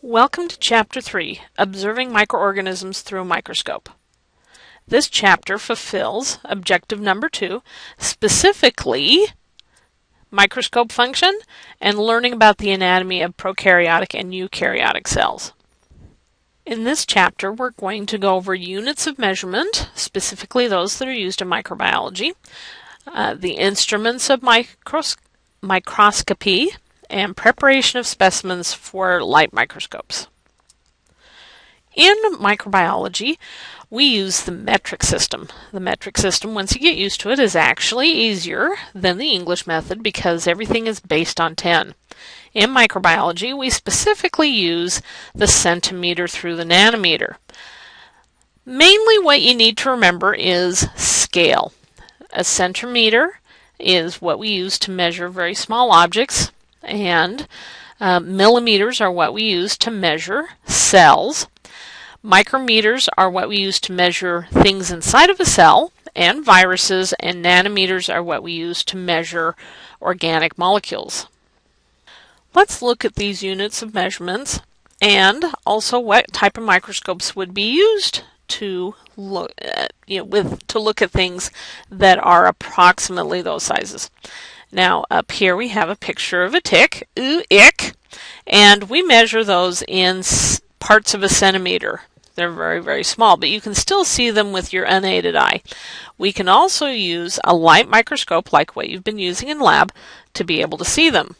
Welcome to Chapter 3, Observing Microorganisms Through a Microscope. This chapter fulfills objective number 2, specifically microscope function and learning about the anatomy of prokaryotic and eukaryotic cells. In this chapter, we're going to go over units of measurement, specifically those that are used in microbiology, the instruments of microscopy, and preparation of specimens for light microscopes. In microbiology, we use the metric system. The metric system, once you get used to it, is actually easier than the English method because everything is based on 10. In microbiology, we specifically use the centimeter through the nanometer. Mainly what you need to remember is scale. A centimeter is what we use to measure very small objects, and millimeters are what we use to measure cells. Micrometers are what we use to measure things inside of a cell, and viruses, and nanometers are what we use to measure organic molecules. Let's look at these units of measurements and also what type of microscopes would be used to look at things that are approximately those sizes. Now, up here we have a picture of a tick, ick, and we measure those in parts of a centimeter. They're very, very small, but you can still see them with your unaided eye. We can also use a light microscope, like what you've been using in lab, to be able to see them.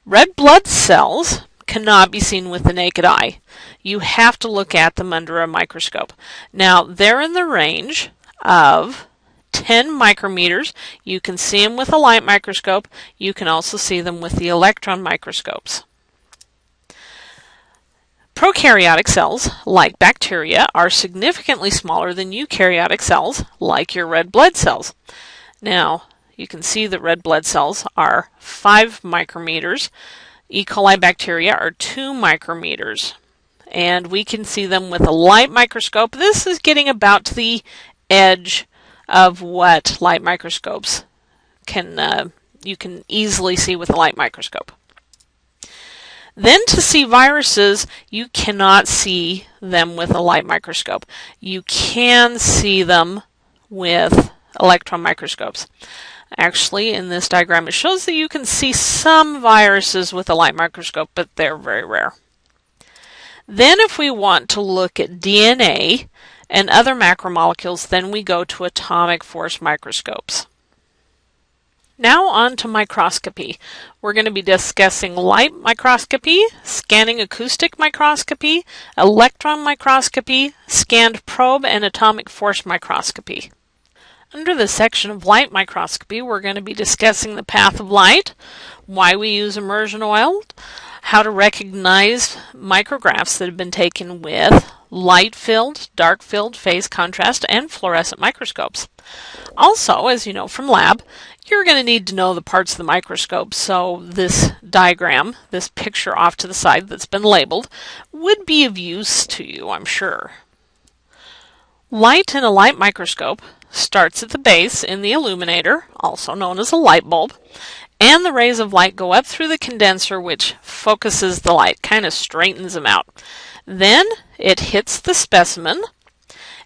Red blood cells cannot be seen with the naked eye. You have to look at them under a microscope. Now, they're in the range of 10 micrometers. You can see them with a light microscope. You can also see them with the electron microscopes. Prokaryotic cells, like bacteria, are significantly smaller than eukaryotic cells, like your red blood cells. Now, you can see that red blood cells are 5 micrometers. E. coli bacteria are 2 micrometers. And we can see them with a light microscope. This is getting about to the edge of what light microscopes you can easily see with a light microscope. Then to see viruses, you cannot see them with a light microscope. You can see them with electron microscopes. Actually, in this diagram, it shows that you can see some viruses with a light microscope, but they're very rare. Then if we want to look at DNA and other macromolecules, then we go to atomic force microscopes. Now on to microscopy. We're going to be discussing light microscopy, scanning acoustic microscopy, electron microscopy, scanned probe, and atomic force microscopy. Under the section of light microscopy, we're going to be discussing the path of light, why we use immersion oil, how to recognize micrographs that have been taken with light-filled, dark-filled, phase contrast, and fluorescent microscopes. Also, as you know from lab, you're going to need to know the parts of the microscope, so this diagram, this picture off to the side that's been labeled, would be of use to you, I'm sure. Light in a light microscope starts at the base in the illuminator, also known as a light bulb, and the rays of light go up through the condenser, which focuses the light, kind of straightens them out. Then it hits the specimen,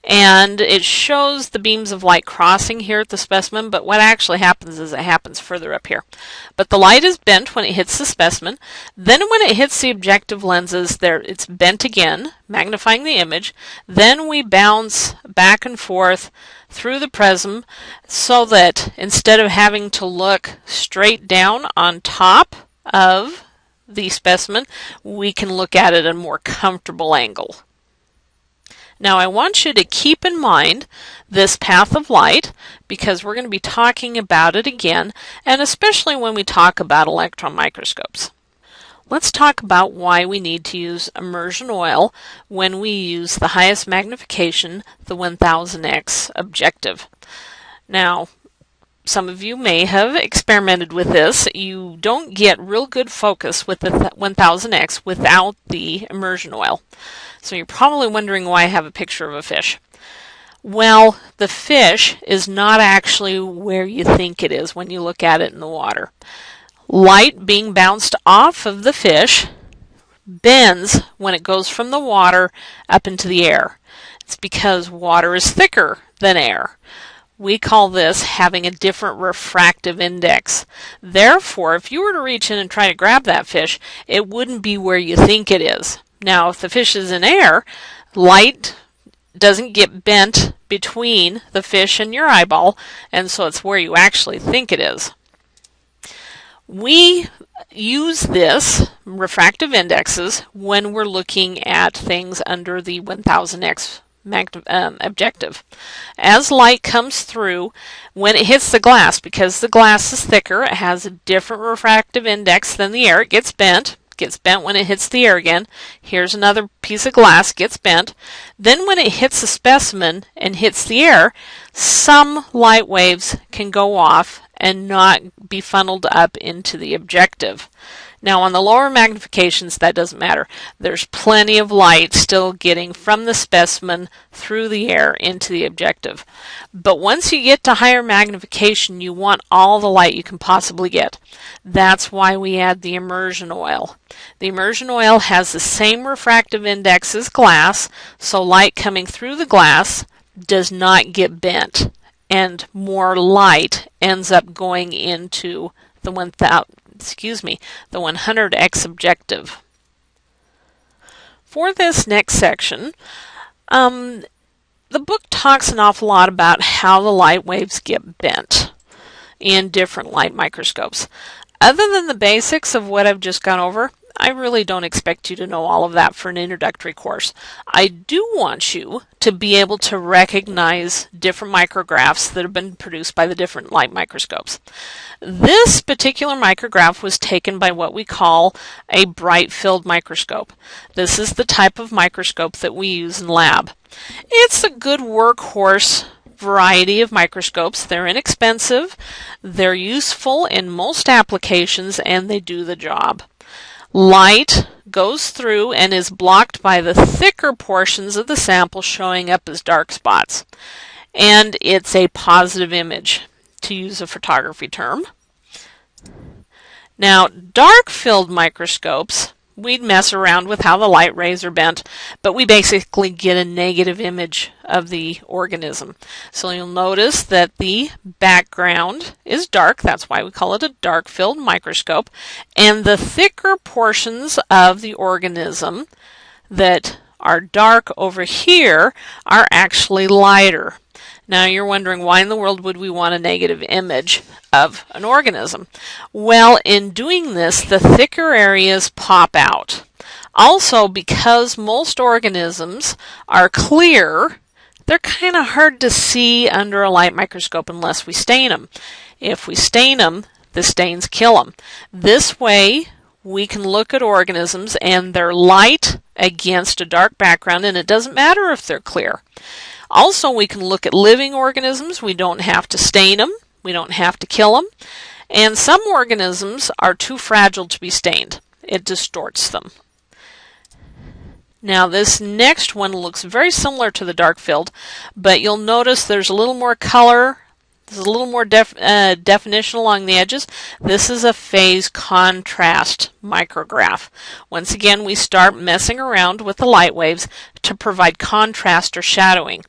and it shows the beams of light crossing here at the specimen, but what actually happens is it happens further up here. But the light is bent when it hits the specimen. Then when it hits the objective lenses, it's bent again, magnifying the image. Then we bounce back and forth through the prism so that instead of having to look straight down on top of the specimen, we can look at it at a more comfortable angle. Now I want you to keep in mind this path of light because we're going to be talking about it again, and especially when we talk about electron microscopes. Let's talk about why we need to use immersion oil when we use the highest magnification, the 1000x objective. Now, some of you may have experimented with this. You don't get real good focus with the 1000x without the immersion oil. So you're probably wondering why I have a picture of a fish. Well, the fish is not actually where you think it is when you look at it in the water. Light being bounced off of the fish bends when it goes from the water up into the air. It's because water is thicker than air. We call this having a different refractive index. Therefore, if you were to reach in and try to grab that fish, it wouldn't be where you think it is. Now, if the fish is in air, light doesn't get bent between the fish and your eyeball, and so it's where you actually think it is. We use this refractive indexes when we're looking at things under the 1000x objective. As light comes through, when it hits the glass, because the glass is thicker, it has a different refractive index than the air. It gets bent. Gets bent when it hits the air again. Here's another piece of glass, gets bent. Then when it hits a specimen and hits the air, some light waves can go off and not be funneled up into the objective. Now on the lower magnifications, that doesn't matter. There's plenty of light still getting from the specimen through the air into the objective. But once you get to higher magnification, you want all the light you can possibly get. That's why we add the immersion oil. The immersion oil has the same refractive index as glass, so light coming through the glass does not get bent, and more light ends up going into the 100x objective. For this next section, the book talks an awful lot about how the light waves get bent in different light microscopes. Other than the basics of what I've just gone over, I really don't expect you to know all of that for an introductory course. I do want you to be able to recognize different micrographs that have been produced by the different light microscopes. This particular micrograph was taken by what we call a bright field microscope. This is the type of microscope that we use in lab. It's a good workhorse variety of microscopes. They're inexpensive, they're useful in most applications, and they do the job. Light goes through and is blocked by the thicker portions of the sample showing up as dark spots. And it's a positive image, to use a photography term. Now, dark field microscopes, we'd mess around with how the light rays are bent, but we basically get a negative image of the organism. So you'll notice that the background is dark. That's why we call it a dark field microscope. And the thicker portions of the organism that are dark over here are actually lighter. Now you're wondering, why in the world would we want a negative image of an organism? Well, in doing this, the thicker areas pop out. Also, because most organisms are clear, they're kind of hard to see under a light microscope unless we stain them. If we stain them, the stains kill them. This way, we can look at organisms and they're light against a dark background, and it doesn't matter if they're clear. Also, we can look at living organisms. We don't have to stain them. We don't have to kill them. And some organisms are too fragile to be stained. It distorts them. Now, this next one looks very similar to the dark field, but you'll notice there's a little more color. There's a little more definition along the edges. This is a phase contrast micrograph. Once again, we start messing around with the light waves to provide contrast or shadowing.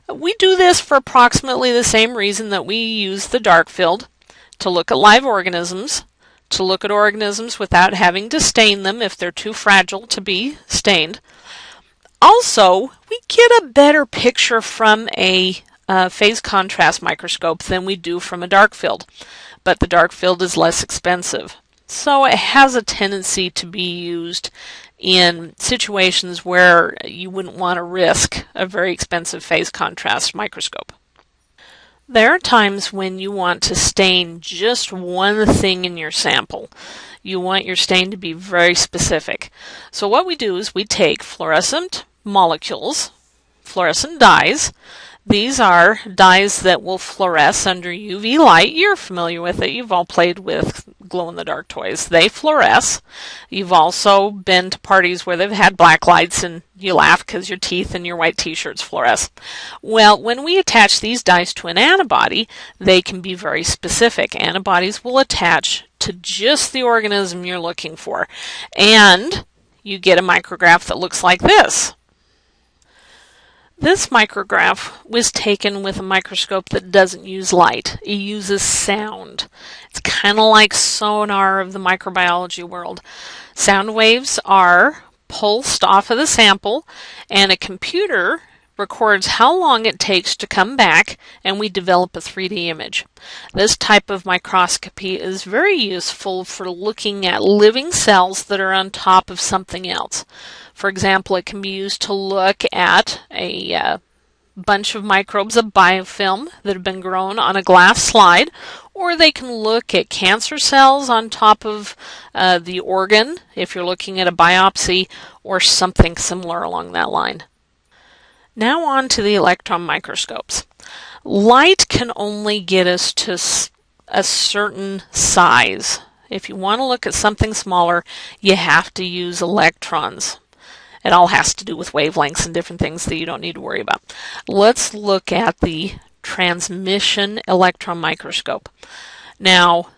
We do this for approximately the same reason that we use the dark field, to look at live organisms, to look at organisms without having to stain them if they're too fragile to be stained. Also, we get a better picture from a phase contrast microscope than we do from a dark field, but the dark field is less expensive. So it has a tendency to be used in situations where you wouldn't want to risk a very expensive phase contrast microscope. There are times when you want to stain just one thing in your sample. You want your stain to be very specific. So what we do is we take fluorescent molecules, fluorescent dyes. These are dyes that will fluoresce under UV light. You're familiar with it. You've all played with glow-in-the-dark toys. They fluoresce. You've also been to parties where they've had black lights and you laugh because your teeth and your white t-shirts fluoresce. Well, when we attach these dyes to an antibody, they can be very specific. Antibodies will attach to just the organism you're looking for. And you get a micrograph that looks like this. This micrograph was taken with a microscope that doesn't use light. It uses sound. It's kind of like sonar of the microbiology world. Sound waves are pulsed off of the sample, and a computer records how long it takes to come back, and we develop a 3D image. This type of microscopy is very useful for looking at living cells that are on top of something else. For example, it can be used to look at a bunch of microbes of biofilm that have been grown on a glass slide, or they can look at cancer cells on top of the organ if you're looking at a biopsy or something similar along that line. Now on to the electron microscopes. Light can only get us to a certain size. If you want to look at something smaller, you have to use electrons. It all has to do with wavelengths and different things that you don't need to worry about. Let's look at the transmission electron microscope. Now,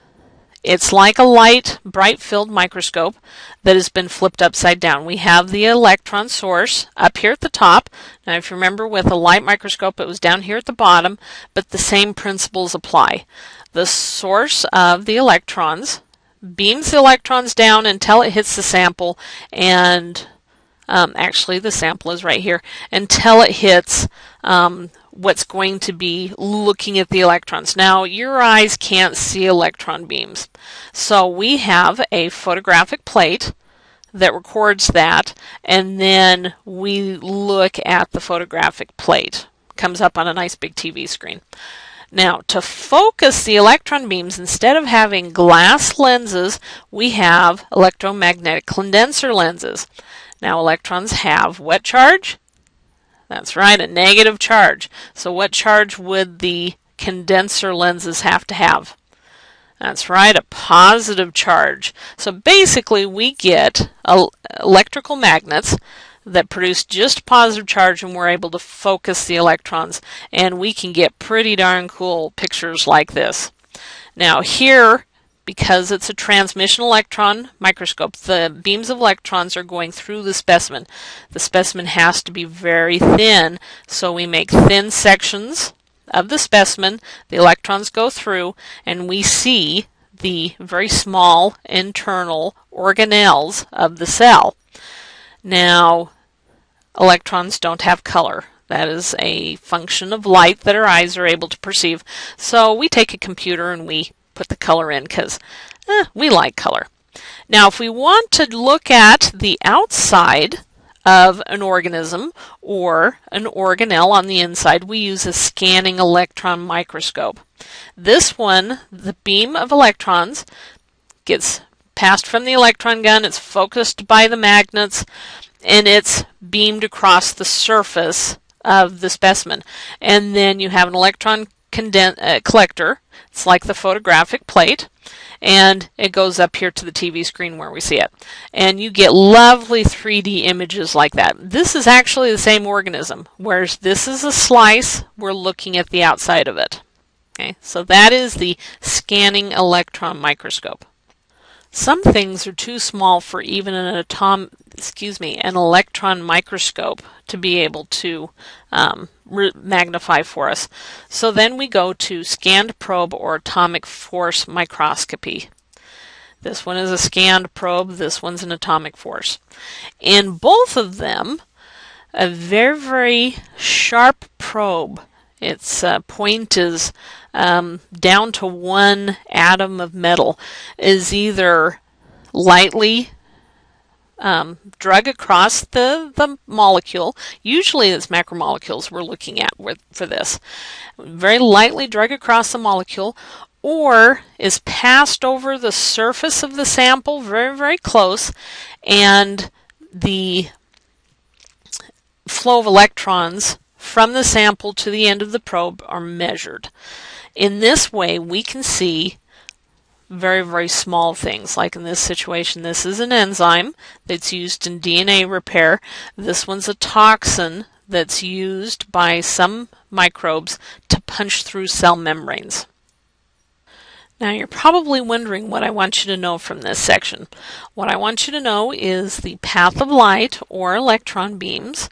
it's like a light, bright-filled microscope that has been flipped upside down. We have the electron source up here at the top. Now, if you remember with a light microscope, it was down here at the bottom, but the same principles apply. The source of the electrons beams the electrons down until it hits the sample, and actually the sample is right here, until it hits what's going to be looking at the electrons. Now, your eyes can't see electron beams. So we have a photographic plate that records that, and then we look at the photographic plate. Comes up on a nice big TV screen. Now, to focus the electron beams, instead of having glass lenses, we have electromagnetic condenser lenses. Now, electrons have what charge? That's right, a negative charge. So what charge would the condenser lenses have to have? That's right, a positive charge. So basically we get electrical magnets that produce just positive charge, and we're able to focus the electrons, and we can get pretty darn cool pictures like this. Now here, because it's a transmission electron microscope, the beams of electrons are going through the specimen. The specimen has to be very thin, so we make thin sections of the specimen. The electrons go through, and we see the very small internal organelles of the cell. Now, electrons don't have color. That is a function of light that our eyes are able to perceive. So we take a computer and we put the color in because we like color. Now, if we want to look at the outside of an organism or an organelle on the inside, we use a scanning electron microscope. This one, the beam of electrons gets passed from the electron gun, it's focused by the magnets, and it's beamed across the surface of the specimen. And then you have an electron collector. It's like the photographic plate, and it goes up here to the TV screen where we see it. And you get lovely 3D images like that. This is actually the same organism, whereas this is a slice, we're looking at the outside of it. Okay, so that is the scanning electron microscope. Some things are too small for even an electron microscope to be able to magnify for us. So then we go to scanned probe or atomic force microscopy. This one is a scanned probe, this one's an atomic force. In both of them, a very, very sharp probe. Its point is down to one atom of metal, is either lightly drug across the molecule. Usually it's macromolecules we're looking at for this. Very lightly drug across the molecule, or is passed over the surface of the sample very, very close, and the flow of electrons from the sample to the end of the probe are measured. In this way, we can see very, very small things. Like in this situation, this is an enzyme that's used in DNA repair. This one's a toxin that's used by some microbes to punch through cell membranes. Now you're probably wondering what I want you to know from this section. What I want you to know is the path of light or electron beams.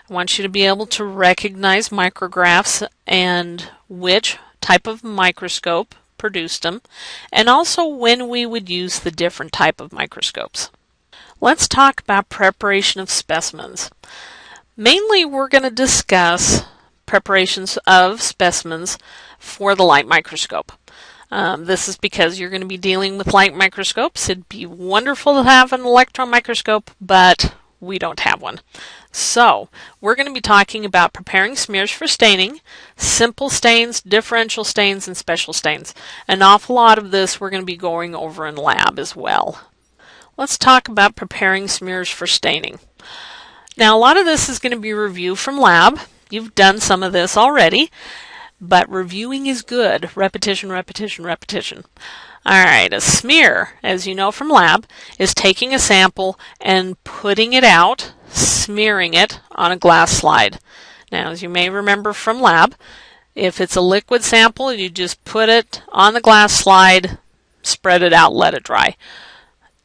I want you to be able to recognize micrographs and which type of microscope produced them, and also when we would use the different type of microscopes. Let's talk about preparation of specimens. Mainly we're going to discuss preparations of specimens for the light microscope. This is because you're going to be dealing with light microscopes. It'd be wonderful to have an electron microscope, but we don't have one. So we're going to be talking about preparing smears for staining, simple stains, differential stains, and special stains. An awful lot of this we're going to be going over in lab as well. Let's talk about preparing smears for staining. Now a lot of this is going to be review from lab. You've done some of this already, but reviewing is good. Repetition, repetition, repetition. Alright, a smear, as you know from lab, is taking a sample and putting it out, smearing it on a glass slide. Now, as you may remember from lab, if it's a liquid sample, you just put it on the glass slide, spread it out, let it dry.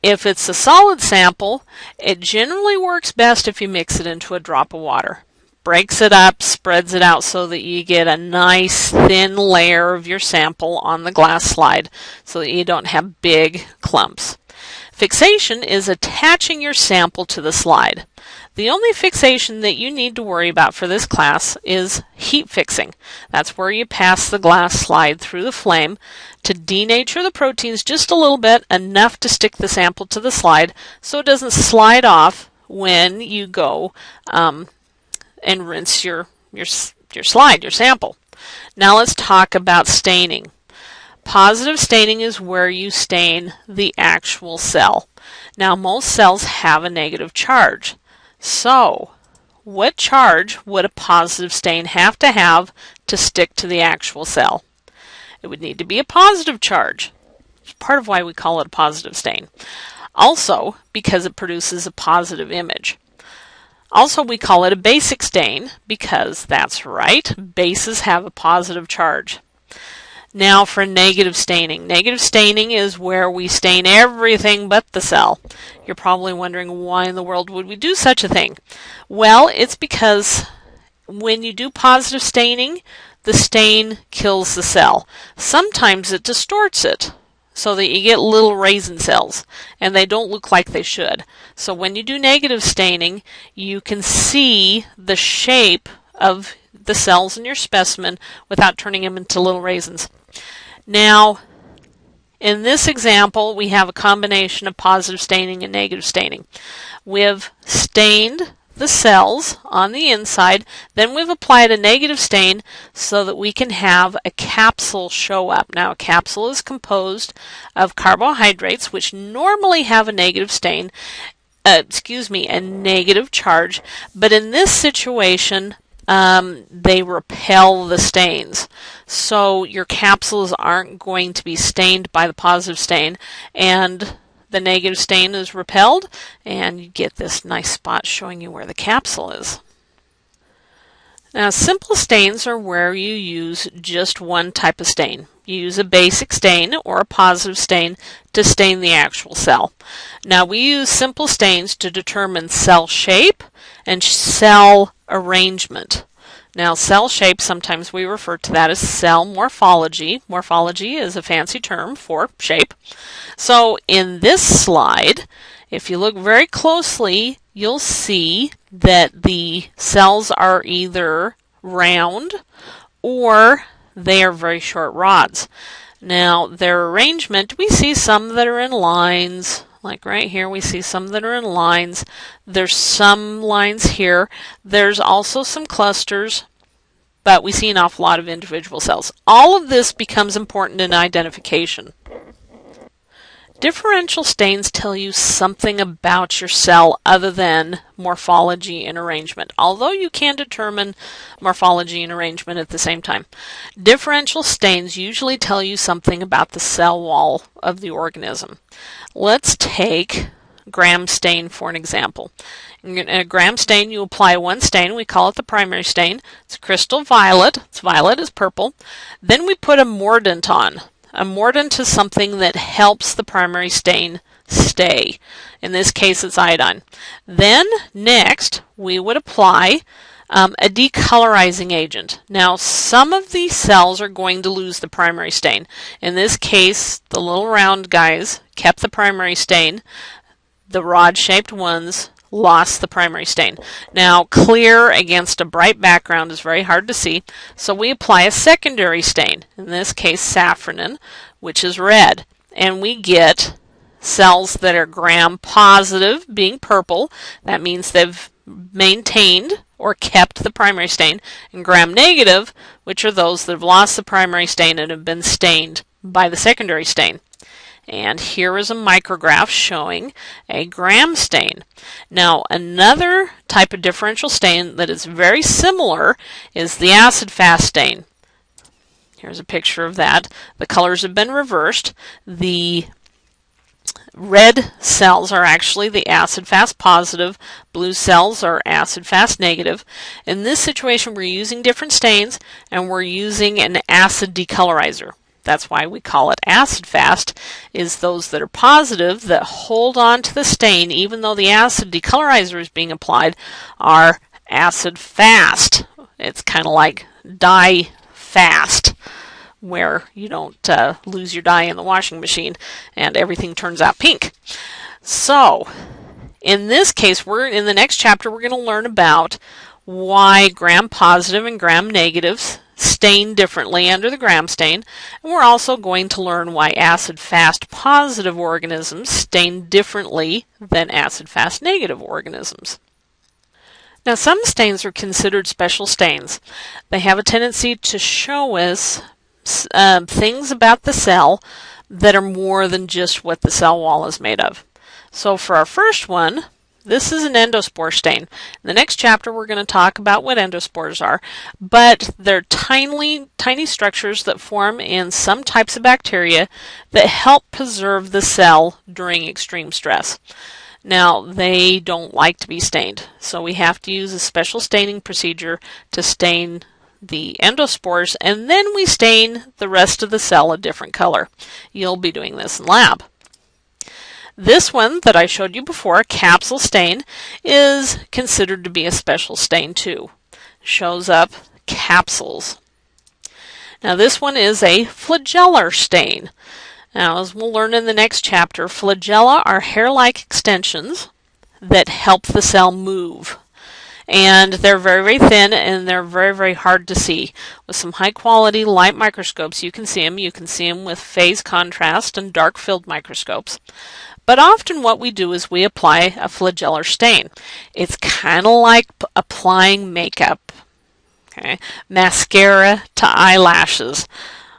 If it's a solid sample, it generally works best if you mix it into a drop of water. Breaks it up, spreads it out so that you get a nice thin layer of your sample on the glass slide so that you don't have big clumps. Fixation is attaching your sample to the slide. The only fixation that you need to worry about for this class is heat fixing. That's where you pass the glass slide through the flame to denature the proteins just a little bit, enough to stick the sample to the slide so it doesn't slide off when you go and rinse your slide, your sample. Now let's talk about staining. Positive staining is where you stain the actual cell. Now most cells have a negative charge. So what charge would a positive stain have to stick to the actual cell? It would need to be a positive charge. It's part of why we call it a positive stain. Also, because it produces a positive image. Also, we call it a basic stain because that's right, bases have a positive charge. Now for negative staining. Negative staining is where we stain everything but the cell. You're probably wondering why in the world would we do such a thing? Well, it's because when you do positive staining, the stain kills the cell. Sometimes it distorts it, so that you get little raisin cells, and they don't look like they should. So when you do negative staining, you can see the shape of the cells in your specimen without turning them into little raisins. Now, in this example, we have a combination of positive staining and negative staining. We've stained the cells on the inside, then we've applied a negative stain so that we can have a capsule show up. Now a capsule is composed of carbohydrates which normally have a negative stain, a negative charge, but in this situation they repel the stains. So your capsules aren't going to be stained by the positive stain, and the negative stain is repelled, and you get this nice spot showing you where the capsule is. Now, simple stains are where you use just one type of stain. You use a basic stain or a positive stain to stain the actual cell. Now, we use simple stains to determine cell shape and cell arrangement. Now, cell shape, sometimes we refer to that as cell morphology. Morphology is a fancy term for shape. So in this slide, if you look very closely, you'll see that the cells are either round or they are very short rods. Now, their arrangement, we see some that are in lines. Like right here, we see some that are in lines. There's some lines here. There's also some clusters, but we see an awful lot of individual cells. All of this becomes important in identification. Differential stains tell you something about your cell other than morphology and arrangement, although you can determine morphology and arrangement at the same time. Differential stains usually tell you something about the cell wall of the organism. Let's take gram stain for an example. In a gram stain, you apply one stain. We call it the primary stain. It's crystal violet. It's violet, it's purple. Then we put a mordant on. a mordant to something that helps the primary stain stay. In this case, it's iodine. Then, next, we would apply a decolorizing agent. Now, some of these cells are going to lose the primary stain. In this case, the little round guys kept the primary stain. The rod-shaped ones lost the primary stain. Now, clear against a bright background is very hard to see, so we apply a secondary stain, in this case safranin, which is red, and we get cells that are gram-positive, being purple. That means they've maintained or kept the primary stain, and gram-negative, which are those that have lost the primary stain and have been stained by the secondary stain. And here is a micrograph showing a gram stain. Now, another type of differential stain that is very similar is the acid-fast stain. Here's a picture of that. The colors have been reversed. The red cells are actually the acid-fast positive, blue cells are acid-fast negative. In this situation, we're using different stains, and we're using an acid decolorizer. That's why we call it acid-fast, is those that are positive that hold on to the stain even though the acid decolorizer is being applied are acid-fast. It's kind of like dye-fast, where you don't lose your dye in the washing machine and everything turns out pink. So, in this case, in the next chapter, we're going to learn about why gram-positive and gram-negatives stain differently under the gram stain, and we're also going to learn why acid-fast positive organisms stain differently than acid-fast negative organisms. Now, some stains are considered special stains. They have a tendency to show us things about the cell that are more than just what the cell wall is made of. So for our first one, this is an endospore stain. In the next chapter, we're going to talk about what endospores are, but they're tiny structures that form in some types of bacteria that help preserve the cell during extreme stress. Now, they don't like to be stained, so we have to use a special staining procedure to stain the endospores, and then we stain the rest of the cell a different color. You'll be doing this in lab. This one that I showed you before, capsule stain, is considered to be a special stain too. Shows up capsules. Now this one is a flagellar stain. Now, as we'll learn in the next chapter, flagella are hair-like extensions that help the cell move. And they're very, very thin, and they're very, very hard to see. With some high-quality light microscopes, you can see them. You can see them with phase contrast and dark-field microscopes. But often what we do is we apply a flagellar stain. It's kind of like applying makeup. Okay? Mascara to eyelashes.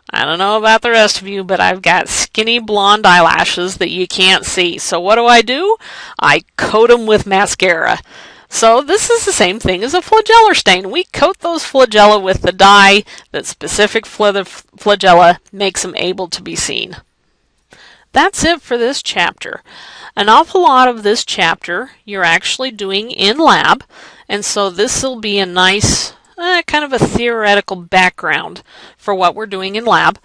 I don't know about the rest of you, but I've got skinny blonde eyelashes that you can't see. So what do? I coat them with mascara. So this is the same thing as a flagellar stain. We coat those flagella with the dye that specific flagella makes them able to be seen. That's it for this chapter. An awful lot of this chapter you're actually doing in lab, and so this will be a nice kind of a theoretical background for what we're doing in lab.